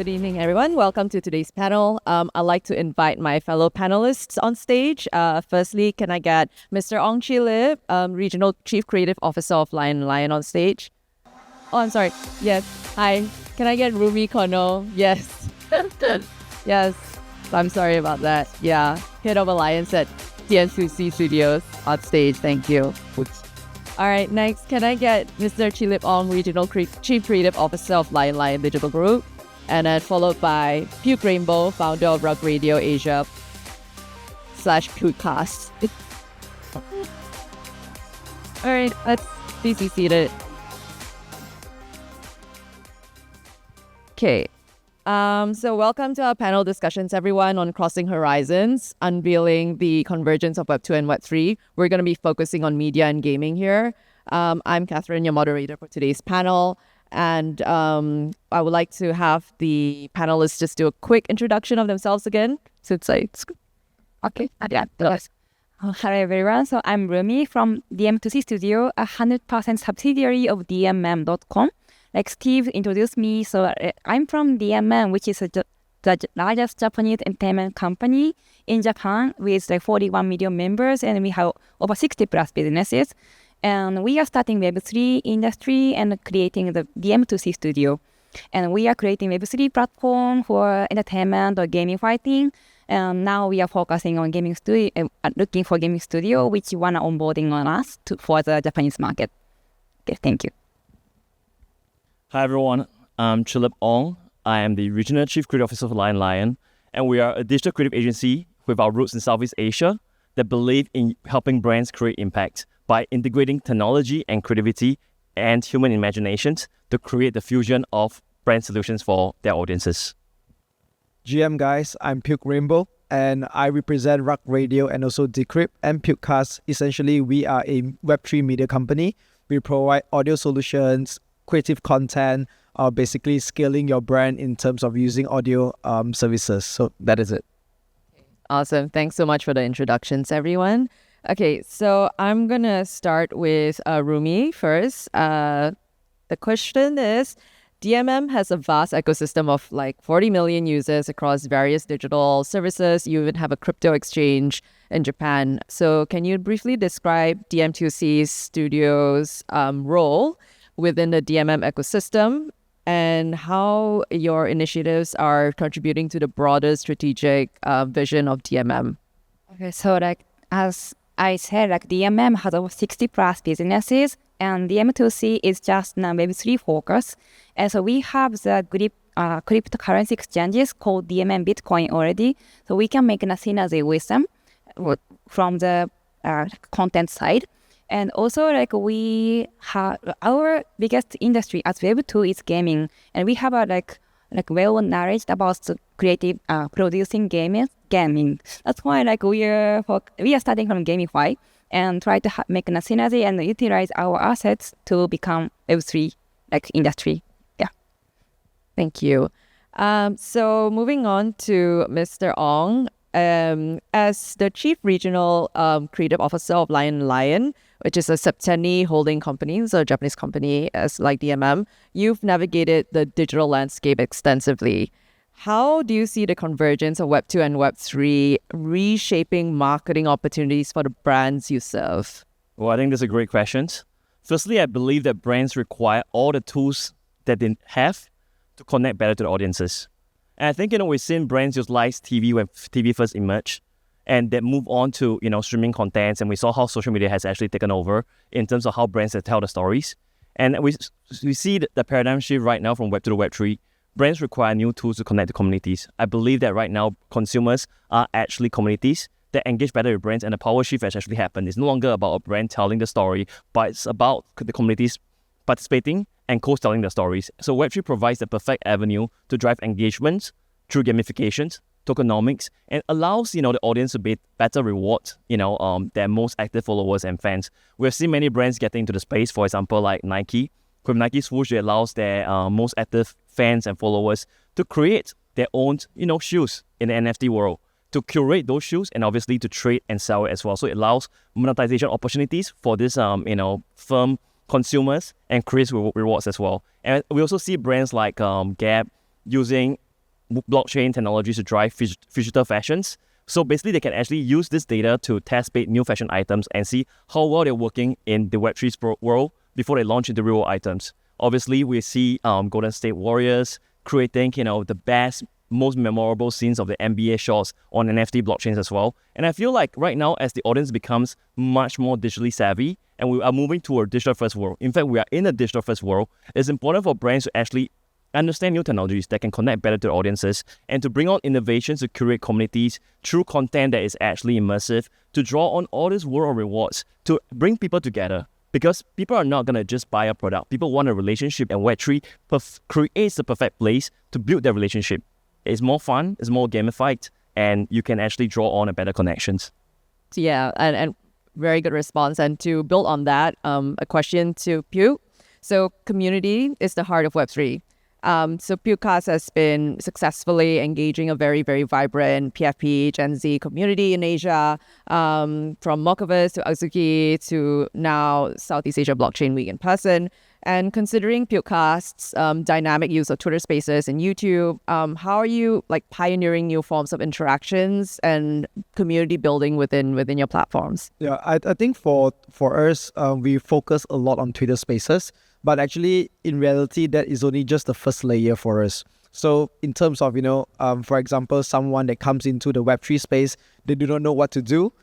Good evening, everyone. Welcome to today's panel. I'd like to invite my fellow panelists on stage. Firstly, can I get Mr. Ong Cheelip, Regional Chief Creative Officer of Lion Lion on stage? Oh, I'm sorry. Yes. Hi. Can I get Rumi Kono? Yes. Yes. I'm sorry about that. Yeah. Head of Alliance at TN2C Studios on stage. Thank you. All right. Next, can I get Mr. Cheelip Ong, Regional Chief Creative Officer of Lion Lion Digital Group? And then followed by Pukerainbow, founder of Rug Radio Asia / Pukecast. All right, let's please be seated. Okay. So welcome to our panel discussions, everyone, on Crossing Horizons, Unveiling the Convergence of Web2 and Web3. We're going to be focusing on media and gaming here. I'm Katherine, your moderator for today's panel. And I would like to have the panelists just do a quick introduction of themselves again. Okay. Hello, everyone. So I'm Rumi from DM2C Studio, a 100% subsidiary of DMM.com. Like Steve introduced me, so I'm from DMM, which is the largest Japanese entertainment company in Japan with like 41 million members, and we have over 60 plus businesses. And we are starting Web3 industry and creating the DM2C Studio. And we are creating Web3 platform for entertainment or gaming fighting. And now we are focusing on gaming studio, looking for gaming studio, which want to onboarding on us for the Japanese market. Okay, thank you. Hi everyone, I'm Cheelip Ong. I am the Regional Chief Creative Officer of Lion Lion, and we are a digital creative agency with our roots in Southeast Asia that believe in helping brands create impact by integrating technology and creativity and human imaginations to create the fusion of brand solutions for their audiences. GM guys, I'm Pukerainbow, and I represent Rug Radio and also Decrypt and Pukecast. Essentially, we are a Web3 media company. We provide audio solutions, creative content, basically scaling your brand in terms of using audio services. So that is it. Awesome. Thanks so much for the introductions, everyone. Okay, so I'm going to start with Rumi first. The question is, DMM has a vast ecosystem of like 40 million users across various digital services. You even have a crypto exchange in Japan. So can you briefly describe DM2C Studios' role within the DMM ecosystem and how your initiatives are contributing to the broader strategic vision of DMM? Okay, so like as I said, like DMM has over 60 plus businesses, and DM2C is just now Web3 focus. And so we have the cryptocurrency exchanges called DMM Bitcoin already. So we can make a synergy with them from the content side. And also like we have our biggest industry as Web2 is gaming. And we have a like well knowledge about the creative producing gaming. That's why like we are starting from Gamify and try to make a synergy and utilize our assets to become Web3 like industry. Yeah. Thank you. So moving on to Mr. Ong, as the Chief Regional Creative Officer of Lion Lion, which is a Septeni holding company, so a Japanese company as like DMM, you've navigated the digital landscape extensively. How do you see the convergence of Web2 and Web3 reshaping marketing opportunities for the brands you serve? Well, I think that's a great question. Firstly, I believe that brands require all the tools that they have to connect better to the audiences. And I think, we've seen brands utilize TV when TV first emerged, and then move on to, streaming contents. And we saw how social media has actually taken over in terms of how brands tell the stories. And we see the paradigm shift right now from Web2 to Web3. Brands require new tools to connect to communities. I believe that right now, consumers are actually communities that engage better with brands, and the power shift has actually happened. It's no longer about a brand telling the story, but it's about the communities participating and co-telling the stories. So Web3 provides the perfect avenue to drive engagement through gamifications, tokenomics, and allows, the audience to better reward, their most active followers and fans. We've seen many brands getting into the space, for example, like Nike. With Nike Swoosh, it allows their most active fans and followers to create their own, shoes in the NFT world, to curate those shoes and obviously to trade and sell it as well. So it allows monetization opportunities for this, firm consumers and creates rewards as well. And we also see brands like Gap using blockchain technologies to drive digital fashions. So basically, they can actually use this data to test-bait new fashion items and see how well they're working in the Web3 world before they launch into real items. Obviously, we see Golden State Warriors creating, the best, most memorable scenes of the NBA shots on NFT blockchains as well. And I feel like right now, as the audience becomes much more digitally savvy and we are moving to a digital-first world, in fact, we are in a digital-first world, it's important for brands to actually understand new technologies that can connect better to audiences and to bring on innovations to create communities through content that is actually immersive, to draw on all this world of rewards, to bring people together. Because people are not going to just buy a product. People want a relationship, and Web3 creates the perfect place to build that relationship. It's more fun, it's more gamified, and you can actually draw on a better connections. Yeah, and very good response. And to build on that, a question to Puke. So community is the heart of Web3. So Pukecast has been successfully engaging a very, very vibrant PFP Gen Z community in Asia, from Mockaverse to Azuki to now Southeast Asia Blockchain Week in person. And considering Pukecast's dynamic use of Twitter Spaces and YouTube, how are you pioneering new forms of interactions and community building within your platforms? Yeah, I think for us, we focus a lot on Twitter Spaces, but actually in reality, that is only just the first layer for us. So in terms of, for example, someone that comes into the Web3 space, they do not know what to do.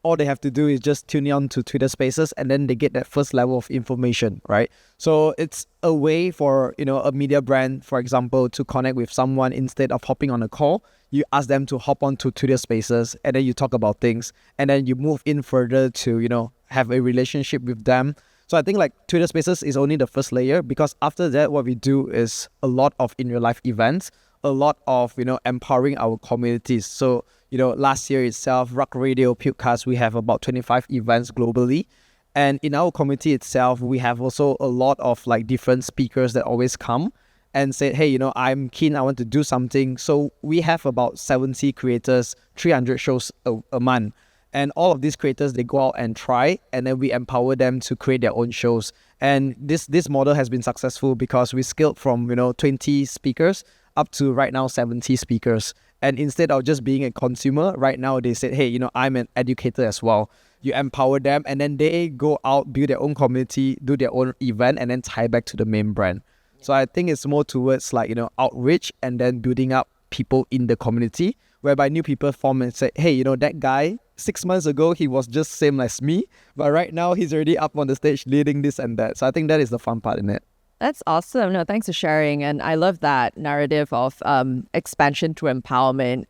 All they have to do is just tune on to Twitter Spaces, and then they get that first level of information, right? So it's a way for, a media brand, for example, to connect with someone. Instead of hopping on a call, you ask them to hop onto Twitter Spaces, and then you talk about things, and then you move in further to, have a relationship with them. So I think Twitter Spaces is only the first layer, because after that, what we do is a lot of in real life events, a lot of, empowering our communities. So, last year itself, Rock Radio, Pukecast, we have about 25 events globally. And in our community itself, we have also a lot of different speakers that always come and say, hey, I'm keen, I want to do something. So we have about 70 creators, 300 shows a month. And all of these creators, they go out and try, and then we empower them to create their own shows. And this model has been successful because we scaled from, 20 speakers up to right now 70 speakers. And instead of just being a consumer, right now they said, hey, I'm an educator as well. You empower them, and then they go out, build their own community, do their own event, and then tie back to the main brand. So I think it's more towards outreach and then building up people in the community, whereby new people form and say, hey, that guy, 6 months ago, he was just same as me, but right now he's already up on the stage leading this and that. So I think that is the fun part in it. That's awesome. No, thanks for sharing. And I love that narrative of expansion to empowerment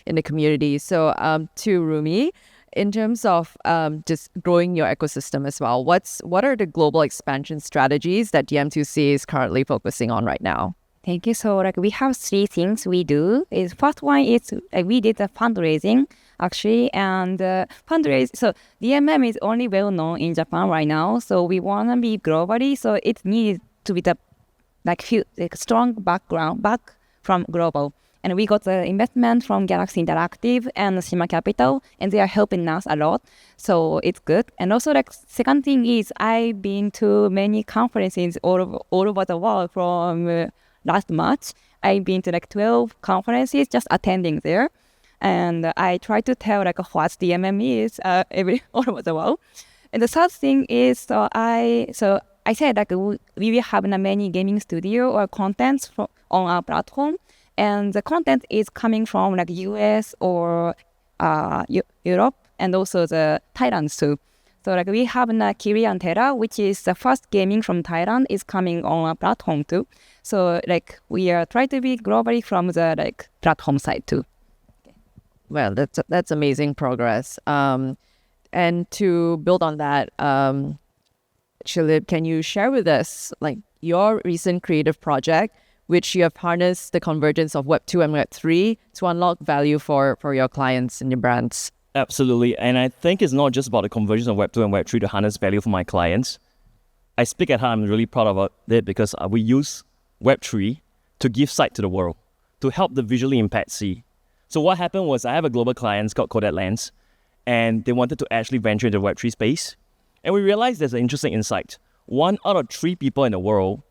in the community. So to Rumi, in terms of just growing your ecosystem as well, what are the global expansion strategies that DM2C is currently focusing on right now? Thank you. So we have three things we do. First one is we did a fundraising actually, and fundraise. So DMM is only well known in Japan right now. So we want to be globally. So it needs to be the strong background back from global. And we got the investment from Galaxy Interactive and Shima Capital, and they are helping us a lot. So it's good. And also second thing is I've been to many conferences all over the world from last March. I've been to 12 conferences, just attending there. And I try to tell what DMM is all over the world. And the third thing is, I said we will have many gaming studio or contents on our platform. And the content is coming from US or Europe, and also the Thailand too. So we have Kiri and Terra, which is the first gaming from Thailand, is coming on our platform too. So we are trying to be globally from the platform side too. Well, that's amazing progress. And to build on that, Cheelip, can you share with us your recent creative project, which you have harnessed the convergence of Web2 and Web3 to unlock value for your clients and your brands? Absolutely. And I think it's not just about the convergence of Web2 and Web3 to harness value for my clients. I speak at heart, I'm really proud of it because we use Web3 to give sight to the world, to help the visually impaired see. So what happened was I have a global client called Kodak Lens, and they wanted to actually venture into the Web3 space. And we realized there's an interesting insight. 1 out of 3 people in the world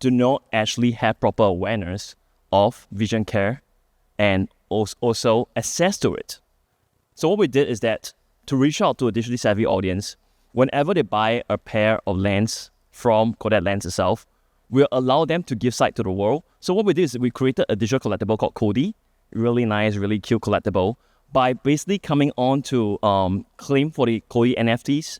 do not actually have proper awareness of vision care and also access to it. So what we did is that to reach out to a digitally savvy audience, whenever they buy a pair of lens from Kodak Lens itself, we'll allow them to give sight to the world. So what we did is we created a digital collectible called Cody, really nice, really cute collectible. By basically coming on to claim for the Cody NFTs,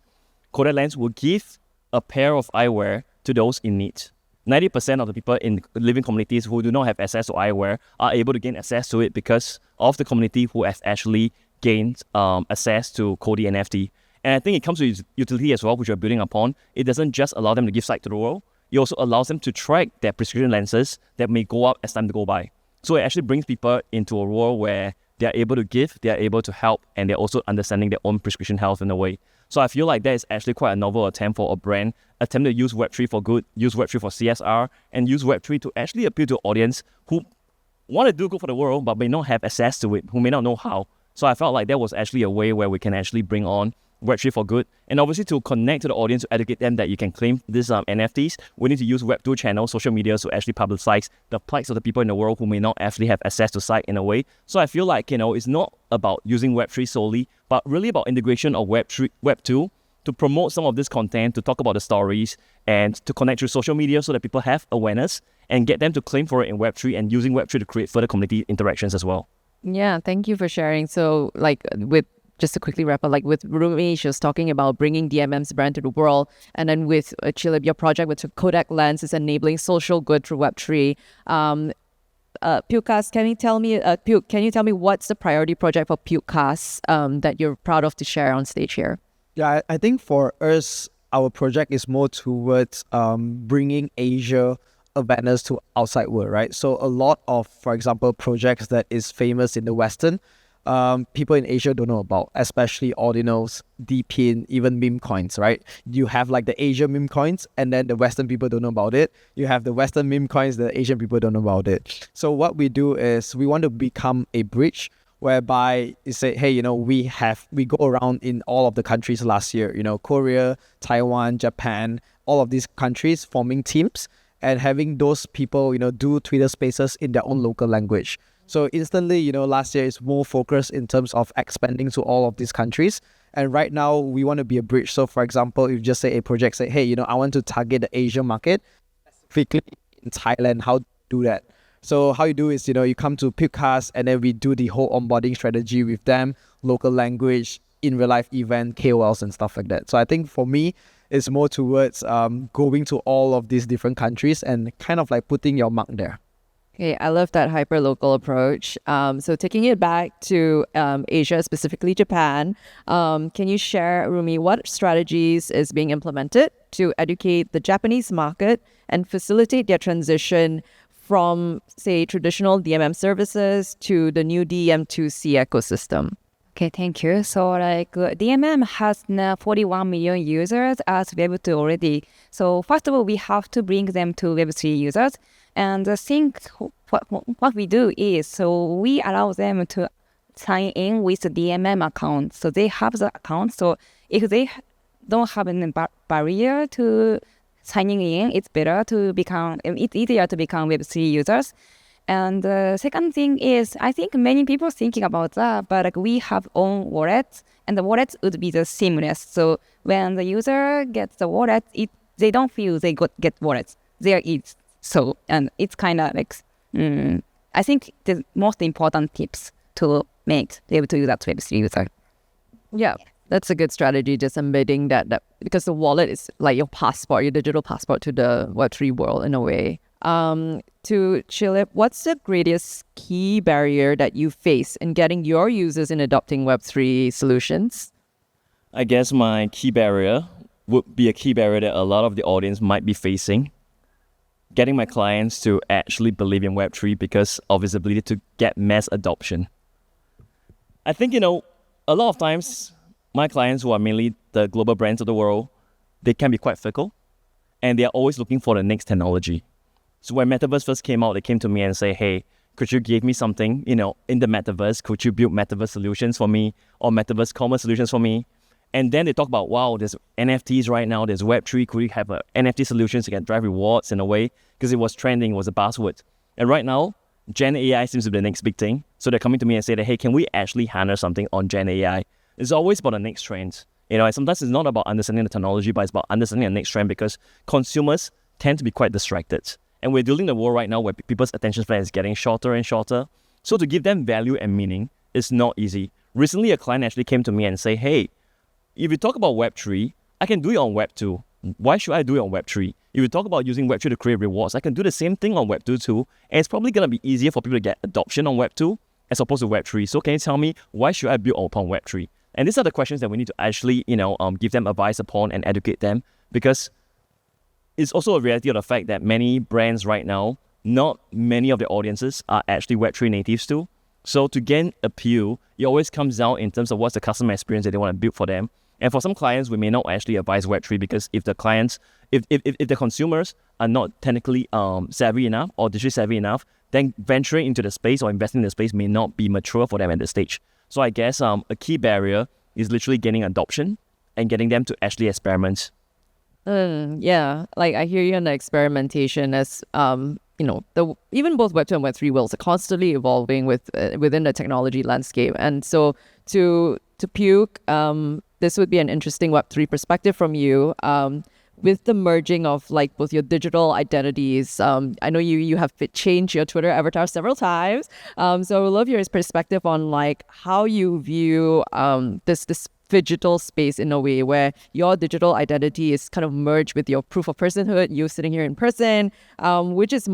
Kodak Lens will give a pair of eyewear to those in need. 90% of the people in living communities who do not have access to eyewear are able to gain access to it because of the community who has actually gained access to Cody NFT. And I think it comes with utility as well, which we're building upon. It doesn't just allow them to give sight to the world, it also allows them to track their prescription lenses that may go up as time to go by. So it actually brings people into a world where they are able to give, they are able to help, and they're also understanding their own prescription health in a way. So I feel like that is actually quite a novel attempt for a brand, attempt to use Web3 for good, use Web3 for CSR, and use Web3 to actually appeal to an audience who want to do good for the world, but may not have access to it, who may not know how. So I felt like that was actually a way where we can actually bring on Web3 for good, and obviously to connect to the audience, to educate them that you can claim these NFTs, we need to use Web2 channels, social media to actually publicize the plights of the people in the world who may not actually have access to sight in a way. So I feel like, it's not about using Web3 solely, but really about integration of Web2 to promote some of this content, to talk about the stories, and to connect through social media so that people have awareness and get them to claim for it in Web3 and using Web3 to create further community interactions as well. Yeah, thank you for sharing. So, just to quickly wrap up, with Rumi, she was talking about bringing DMM's brand to the world. And then with Cheelip, your project with Kodak Lens is enabling social good through Web3. Pukecast, can you tell me what's the priority project for Pukecast that you're proud of to share on stage here? Yeah, I think for us, our project is more towards bringing Asia awareness to outside world, right? So a lot of, for example, projects that is famous in the Western, people in Asia don't know about, especially ordinals, DPIN, even meme coins, right? You have the Asia meme coins, and then the Western people don't know about it. You have the Western meme coins, the Asian people don't know about it. So what we do is we want to become a bridge whereby you say, hey, we go around in all of the countries last year, Korea, Taiwan, Japan, all of these countries forming teams and having those people, do Twitter spaces in their own local language. So instantly, last year is more focused in terms of expanding to all of these countries. And right now, we want to be a bridge. So for example, if you just say a project, say, hey, I want to target the Asian market, specifically in Thailand, how to do that? So how you do is, you come to Pukecast and then we do the whole onboarding strategy with them, local language, in real life event, KOLs and stuff like that. So I think for me, it's more towards going to all of these different countries and kind of putting your mark there. Okay, I love that hyper-local approach. So taking it back to Asia, specifically Japan, can you share, Rumi, what strategies is being implemented to educate the Japanese market and facilitate their transition from, say, traditional DMM services to the new DM2C ecosystem? Okay, thank you. So DMM has now 41 million users as Web2 already. So first of all, we have to bring them to Web3 users. And I think what we do is, so we allow them to sign in with the DMM account. So they have the account. So if they don't have any barrier to signing in, it's easier to become Web3 users. And the second thing is, I think many people thinking about that, but we have own wallets, and the wallets would be the seamless. So when the user gets the wallet, they don't feel they get wallets. There is. So, and it's kind of I think the most important tips to make able to use that Web3 user. Yeah, that's a good strategy, just embedding that because the wallet is like your passport, your digital passport to the Web3 world in a way. To Cheelip, what's the greatest key barrier that you face in getting your users in adopting Web3 solutions? I guess my key barrier would be a key barrier that a lot of the audience might be facing. Getting my clients to actually believe in Web3 because of its ability to get mass adoption. I think, a lot of times, my clients who are mainly the global brands of the world, they can be quite fickle, and they are always looking for the next technology. So when Metaverse first came out, they came to me and say, hey, could you give me something, in the Metaverse? Could you build Metaverse solutions for me or Metaverse commerce solutions for me? And then they talk about, wow, there's NFTs right now, there's Web3, could you have NFT solutions that can drive rewards in a way? Because it was trending, it was a buzzword. And right now, Gen AI seems to be the next big thing. So they're coming to me and say that, hey, can we actually harness something on Gen AI? It's always about the next trend. And sometimes it's not about understanding the technology, but it's about understanding the next trend, because consumers tend to be quite distracted. And we're dealing in a world right now where people's attention span is getting shorter and shorter. So to give them value and meaning is not easy. Recently, a client actually came to me and say, hey, if you talk about Web3, I can do it on Web2. Why should I do it on Web3? If you talk about using Web3 to create rewards, I can do the same thing on Web2 too. And it's probably going to be easier for people to get adoption on Web2 as opposed to Web3. So can you tell me, why should I build upon Web3? And these are the questions that we need to actually, give them advice upon and educate them, because it's also a reality of the fact that many brands right now, not many of the audiences are actually Web3 natives too. So to gain appeal, it always comes down in terms of what's the customer experience that they want to build for them. And for some clients, we may not actually advise Web3, because if the clients, if the consumers are not technically savvy enough or digitally savvy enough, then venturing into the space or investing in the space may not be mature for them at this stage. So I guess a key barrier is literally gaining adoption and getting them to actually experiment. Yeah, like I hear you on the experimentation as even both Web2 and Web3 worlds are constantly evolving within the technology landscape. And so to Puke, this would be an interesting Web3 perspective from you. With the merging of like both your digital identities, I know you have changed your Twitter avatar several times. So I would love your perspective on like how you view this digital space in a way where your digital identity is kind of merged with your proof of personhood, you sitting here in person, which is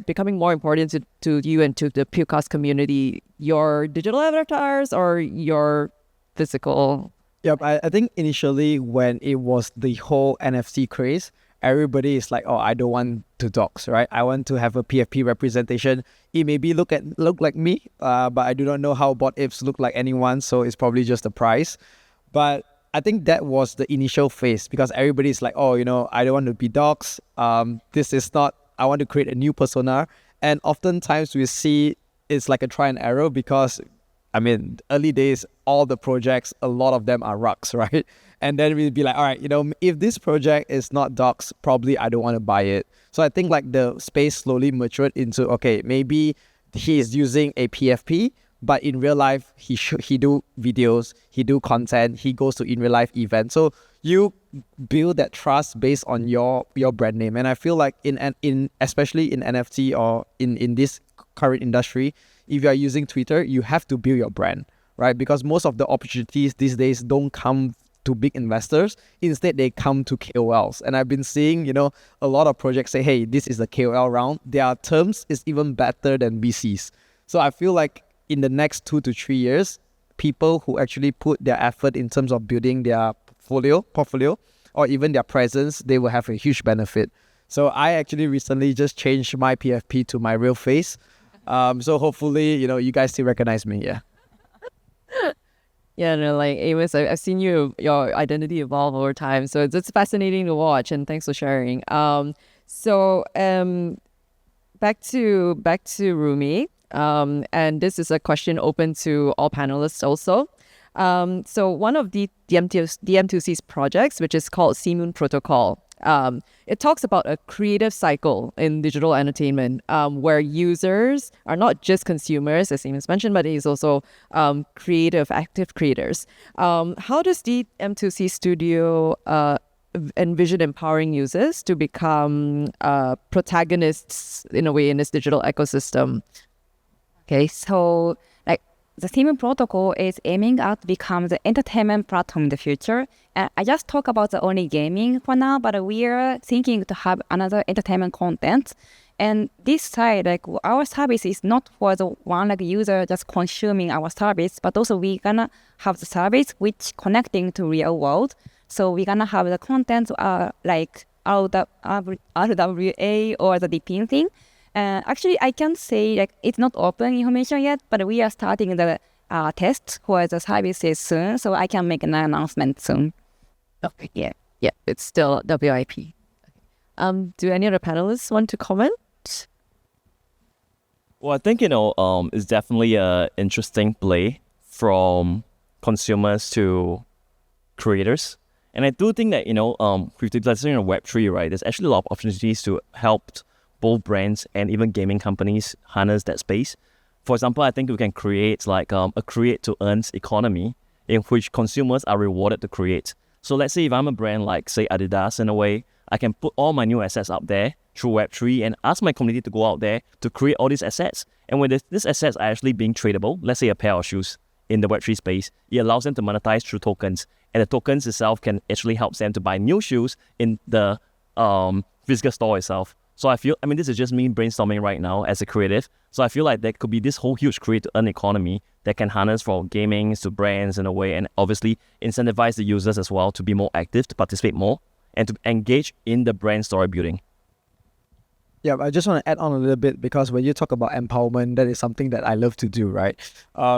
becoming more important to you and to the Pukecast community, your digital avatars or your physical. Yep, I think initially when it was the whole NFT craze, everybody is like, oh, I don't want to dox, right? I want to have a PFP representation. It maybe look like me, but I do not know how bot apes look like anyone, so it's probably just the price. But I think that was the initial phase, because everybody's like, oh, I don't want to be doxed. This is not, I want to create a new persona. And oftentimes we see it's like a try and error, because early days, all the projects, a lot of them are rucks, right? And then we'd be like, all right, if this project is not doxed, probably I don't want to buy it. So I think like the space slowly matured into, okay, maybe he is using a PFP, but in real life, he do videos, he do content, he goes to in real life events. So you build that trust based on your brand name. And I feel like in especially in NFT or in this current industry, if you are using Twitter, you have to build your brand, right? Because most of the opportunities these days don't come to big investors. Instead, they come to KOLs. And I've been seeing, a lot of projects say, hey, this is the KOL round. Their terms is even better than VCs. So I feel like in the next 2 to 3 years, people who actually put their effort in terms of building their portfolio, or even their presence, they will have a huge benefit. So I actually recently just changed my PFP to my real face. So hopefully, you guys still recognize me, yeah. Yeah, no, like Amos, I've seen your identity evolve over time, so it's fascinating to watch, and thanks for sharing. Back to Rumi, and this is a question open to all panelists also. So one of the DM2C's projects, which is called Seamoon Protocol, it talks about a creative cycle in digital entertainment, where users are not just consumers, as Amos mentioned, but he's also active creators. How does the DM2C studio envision empowering users to become protagonists in a way in this digital ecosystem? Okay, so the Seamoon protocol is aiming at become the entertainment platform in the future. And I just talk about the only gaming for now, but we are thinking to have another entertainment content. And this side, our service is not for the one user just consuming our service, but also we gonna have the service which connecting to real world. So we gonna have the content like RWA or the DP thing. Actually, I can say it's not open information yet, but we are starting the test for the services soon, so I can make an announcement soon. Okay, yeah, it's still WIP. Do any of the panelists want to comment? Well, I think, it's definitely an interesting play from consumers to creators. And I do think that, with the utilization of Web3, right, there's actually a lot of opportunities to help both brands and even gaming companies harness that space. For example, I think we can create like a create to earns economy in which consumers are rewarded to create. So let's say if I'm a brand like say Adidas in a way, I can put all my new assets up there through Web3 and ask my community to go out there to create all these assets. And when these assets are actually being tradable, let's say a pair of shoes in the Web3 space, it allows them to monetize through tokens. And the tokens itself can actually help them to buy new shoes in the physical store itself. So this is just me brainstorming right now as a creative. So I feel like there could be this whole huge create to earn economy that can harness from gaming to brands in a way, and obviously incentivize the users as well to be more active, to participate more, and to engage in the brand story building. Yeah, I just want to add on a little bit, because when you talk about empowerment, that is something that I love to do, right?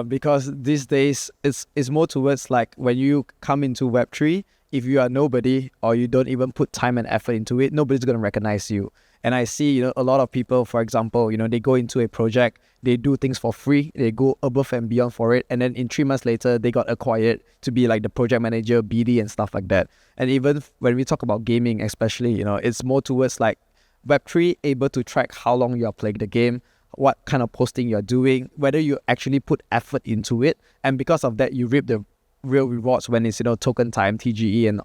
Because these days it's more towards like when you come into Web3, if you are nobody or you don't even put time and effort into it, nobody's going to recognize you. And I see, a lot of people, for example, they go into a project, they do things for free, they go above and beyond for it, and then in 3 months later, they got acquired to be like the project manager, BD and stuff like that. And even when we talk about gaming, especially, it's more towards like Web3 able to track how long you are playing the game, what kind of posting you're doing, whether you actually put effort into it, and because of that, you reap the real rewards when it's token time, TGE and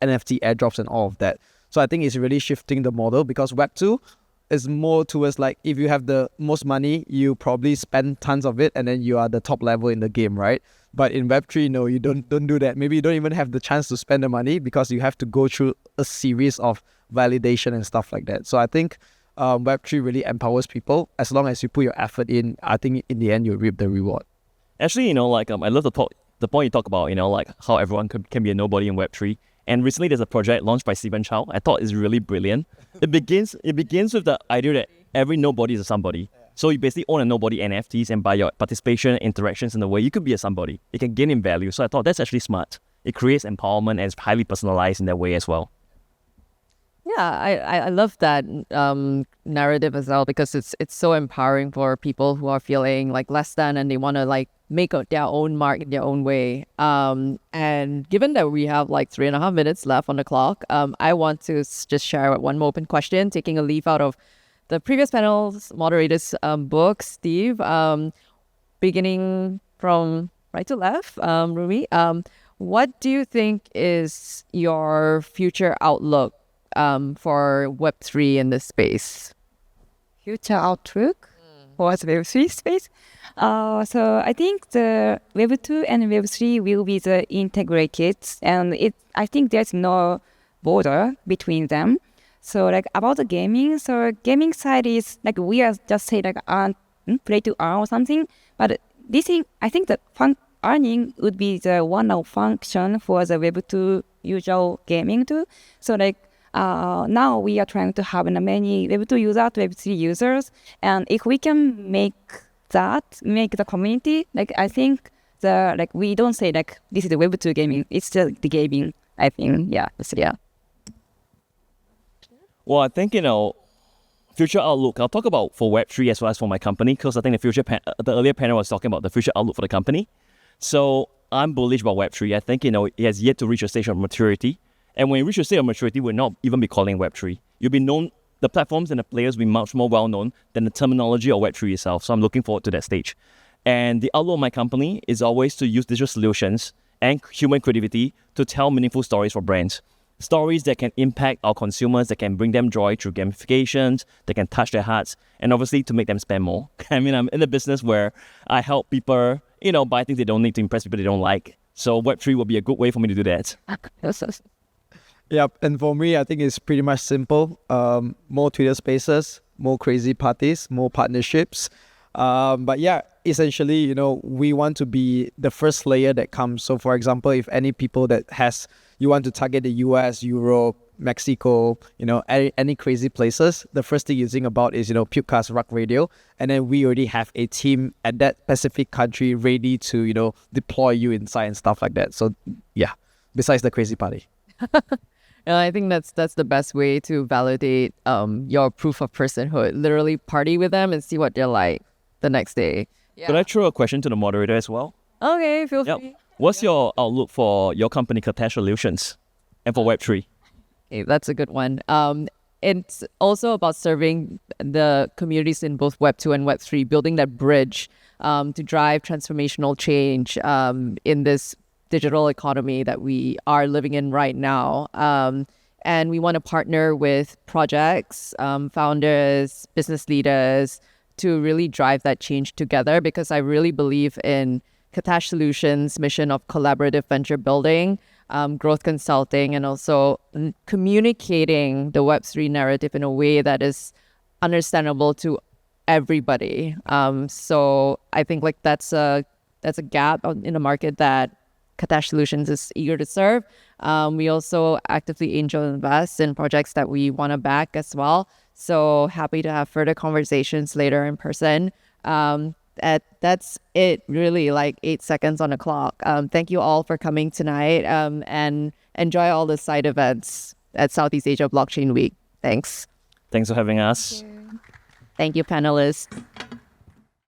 NFT airdrops and all of that. So I think it's really shifting the model, because Web2 is more towards like if you have the most money, you probably spend tons of it and then you are the top level in the game, right? But in Web3, no, you don't do that. Maybe you don't even have the chance to spend the money because you have to go through a series of validation and stuff like that. So I think Web3 really empowers people. As long as you put your effort in, I think in the end you'll reap the reward. Actually, I love the point you talk about, like how everyone can be a nobody in Web3. And recently there's a project launched by Stephen Chow. I thought is really brilliant. It begins with the idea that every nobody is a somebody. So you basically own a nobody NFTs, and by your participation, interactions in the way, you could be a somebody. It can gain in value. So I thought that's actually smart. It creates empowerment and it's highly personalized in that way as well. Yeah, I love that narrative as well, because it's so empowering for people who are feeling like less than and they want to like make their own mark in their own way. And given that we have like 3.5 minutes left on the clock, I want to just share one more open question, taking a leaf out of the previous panel's moderator's book, Steve, beginning from right to left, Rumi. What do you think is your future outlook for Web3 in this space? Future outlook for the Web3 space? So I think the Web2 and Web3 will be the integrated, and I think there's no border between them. So like about the gaming, so gaming side is like we are just say like play to earn or something, but this thing I think the earning would be the one of function for the Web2 usual gaming too. So like now we are trying to have many Web2 users to Web3 users, and if we can make the community, like I think we don't say like this is the Web2 gaming, it's the gaming, I think. Yeah. Well, I think, future outlook, I'll talk about for Web3 as well as for my company, because I think the earlier panel was talking about the future outlook for the company. So I'm bullish about Web3. I think, it has yet to reach a stage of maturity. And when you reach a state of maturity, we'll not even be calling Web3. You'll be known, the platforms and the players will be much more well-known than the terminology of Web3 itself. So I'm looking forward to that stage. And the outlook of my company is always to use digital solutions and human creativity to tell meaningful stories for brands. Stories that can impact our consumers, that can bring them joy through gamifications, that can touch their hearts, and obviously to make them spend more. I'm in a business where I help people, buy things they don't need to impress people they don't like. So Web3 will be a good way for me to do that. Yeah, and for me, I think it's pretty much simple. More Twitter spaces, more crazy parties, more partnerships. But yeah, essentially, we want to be the first layer that comes. So for example, if any people you want to target the US, Europe, Mexico, any crazy places, the first thing you think about is, Pukecast Rock Radio. And then we already have a team at that specific country ready to, deploy you inside and stuff like that. So yeah, besides the crazy party. And I think that's the best way to validate your proof of personhood. Literally party with them and see what they're like the next day. Yeah. Could I throw a question to the moderator as well? Okay, feel free. What's your outlook for your company, Katashe Solutions, and for Web3? Okay, that's a good one. it's also about serving the communities in both Web2 and Web3, building that bridge to drive transformational change in this digital economy that we are living in right now. And we want to partner with projects, founders, business leaders to really drive that change together, because I really believe in Katashe Solutions' mission of collaborative venture building, growth consulting, and also communicating the Web3 narrative in a way that is understandable to everybody. So I think like that's a gap in the market that Katashe Solutions is eager to serve. We also actively angel invest in projects that we want to back as well. So happy to have further conversations later in person. That's it, really, like 8 seconds on the clock. Thank you all for coming tonight, and enjoy all the side events at Southeast Asia Blockchain Week. Thanks. Thanks for having us. Thank you, panelists.